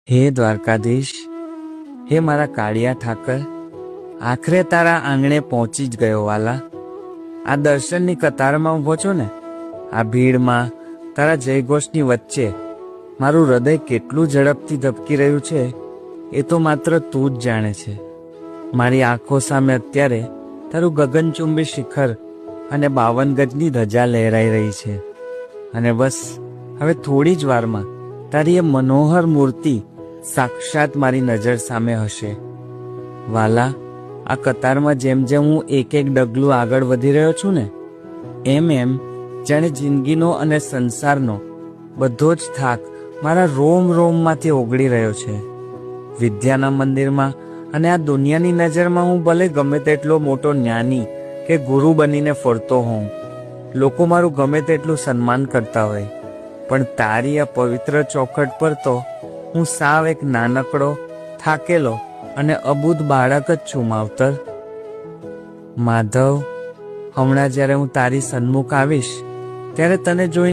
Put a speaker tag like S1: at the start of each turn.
S1: હે દ્વારકાધીશ, હે મારા કાળિયા ઠાકર, આખરે તારા આંગણે પહોંચી જ ગયો વાલા. આ દર્શનની કતારમાં ઊભો છો ને, આ ભીડમાં તારા જયઘોષની વચ્ચે મારું હૃદય કેટલું ઝડપથી ધબકી રહ્યું છે એ તો માત્ર તું જ જાણે છે. મારી આંખો સામે અત્યારે તારું ગગનચુંબી શિખર અને 52 ગજની ધજા લહેરાઈ રહી છે. અને બસ હવે થોડી જ વારમાં તારી એ મનોહર મૂર્તિ સાક્ષાત મારી નજર સામે હશે. વાલા, આ કતારમાં જેમ જેમ હું એક એક ડગલું આગળ વધી રહ્યો છું ને, એમ એમ જાણે જિંદગીનો અને સંસારનો બધો જ થાક મારા રોમ રોમમાંથી ઓગળી રહ્યો છે. વિદ્યાના મંદિરમાં અને આ દુનિયાની નજરમાં હું ભલે ગમે તેટલો મોટો જ્ઞાની કે ગુરુ બનીને ફરતો હોઉં, લોકો મારું ગમે તેટલું સન્માન કરતા હોય, પણ તારી આ પવિત્ર ચોખટ પર તો હું સાવ એક નાનકડો, થાકેલો અને અબૂધ બાળક જ છું. માવતર માધવ, હમણાં જ્યારે હું તારી સન્મુખ આવીશ ત્યારે તને જોઈ